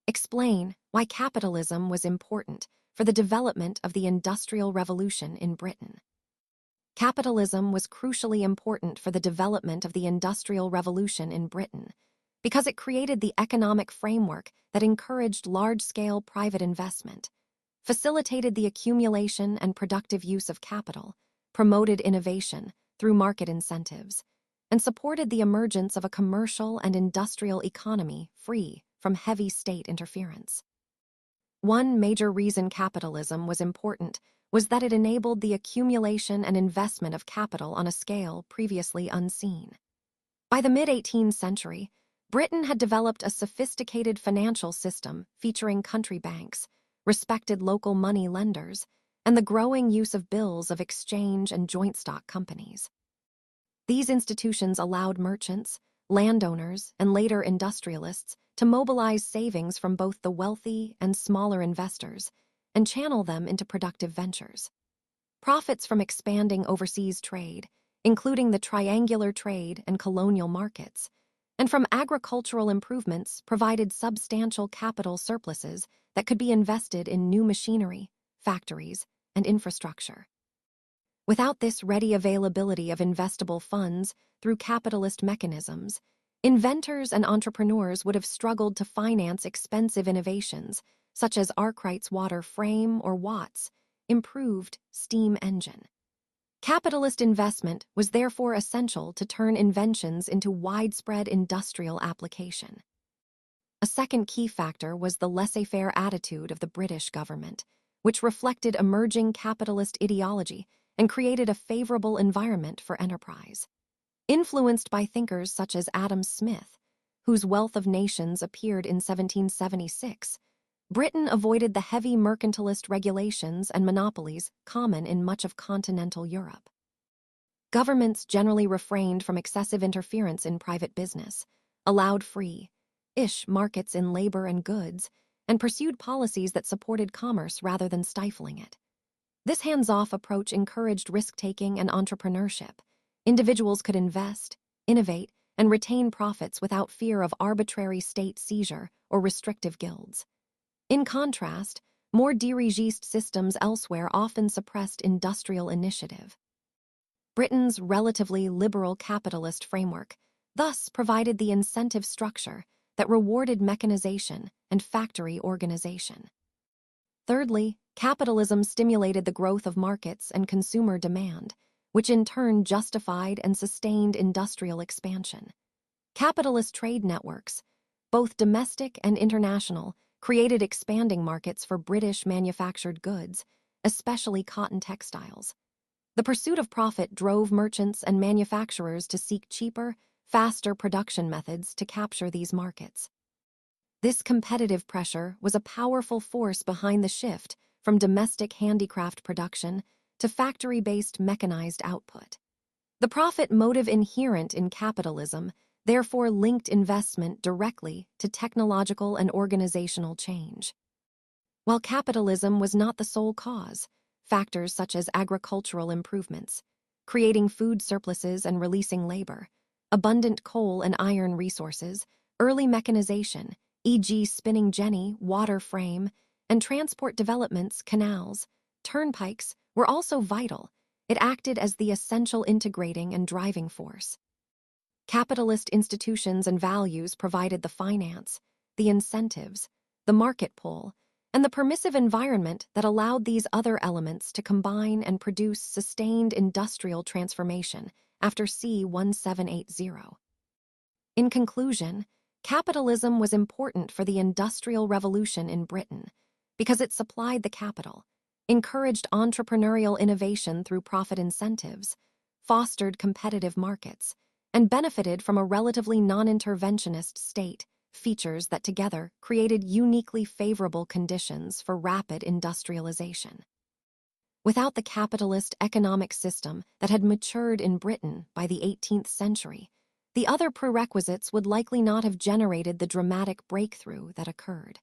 explain why capitalism was important for the development of the Industrial Revolution in Britain. Capitalism was crucially important for the development of the Industrial Revolution in Britain because it created the economic framework that encouraged large-scale private investment, facilitated the accumulation and productive use of capital, promoted innovation through market incentives, and supported the emergence of a commercial and industrial economy free from heavy state interference. One major reason capitalism was important was that it enabled the accumulation and investment of capital on a scale previously unseen. By the mid-18th century, Britain had developed a sophisticated financial system featuring country banks, respected local money lenders, and the growing use of bills of exchange and joint stock companies. These institutions allowed merchants, landowners, and later industrialists to mobilize savings from both the wealthy and smaller investors and channel them into productive ventures. Profits from expanding overseas trade, including the triangular trade and colonial markets, and from agricultural improvements provided substantial capital surpluses that could be invested in new machinery, factories, and infrastructure. Without this ready availability of investable funds through capitalist mechanisms, inventors and entrepreneurs would have struggled to finance expensive innovations such as Arkwright's water frame or Watt's improved steam engine. Capitalist investment was therefore essential to turn inventions into widespread industrial application. A second key factor was the laissez-faire attitude of the British government, which reflected emerging capitalist ideology and created a favorable environment for enterprise. Influenced by thinkers such as Adam Smith, whose Wealth of Nations appeared in 1776, Britain avoided the heavy mercantilist regulations and monopolies common in much of continental Europe. Governments generally refrained from excessive interference in private business, allowed free-ish markets in labor and goods, and pursued policies that supported commerce rather than stifling it. This hands-off approach encouraged risk-taking and entrepreneurship. Individuals could invest, innovate, and retain profits without fear of arbitrary state seizure or restrictive guilds. In contrast, more dirigiste systems elsewhere often suppressed industrial initiative. Britain's relatively liberal capitalist framework thus provided the incentive structure that rewarded mechanization and factory organization. Thirdly, capitalism stimulated the growth of markets and consumer demand, which in turn justified and sustained industrial expansion. Capitalist trade networks, both domestic and international, created expanding markets for British manufactured goods, especially cotton textiles. The pursuit of profit drove merchants and manufacturers to seek cheaper, faster production methods to capture these markets. This competitive pressure was a powerful force behind the shift from domestic handicraft production to factory-based mechanized output. The profit motive inherent in capitalism therefore linked investment directly to technological and organizational change. While capitalism was not the sole cause, factors such as agricultural improvements, creating food surpluses and releasing labor, abundant coal and iron resources, early mechanization, e.g. spinning jenny, water frame, and transport developments, canals, turnpikes, were also vital. It acted as the essential integrating and driving force. Capitalist institutions and values provided the finance, the incentives, the market pull, and the permissive environment that allowed these other elements to combine and produce sustained industrial transformation after C-1780. In conclusion, capitalism was important for the Industrial Revolution in Britain because it supplied the capital, encouraged entrepreneurial innovation through profit incentives, fostered competitive markets, and benefited from a relatively non-interventionist state, features that together created uniquely favorable conditions for rapid industrialization. Without the capitalist economic system that had matured in Britain by the 18th century, the other prerequisites would likely not have generated the dramatic breakthrough that occurred.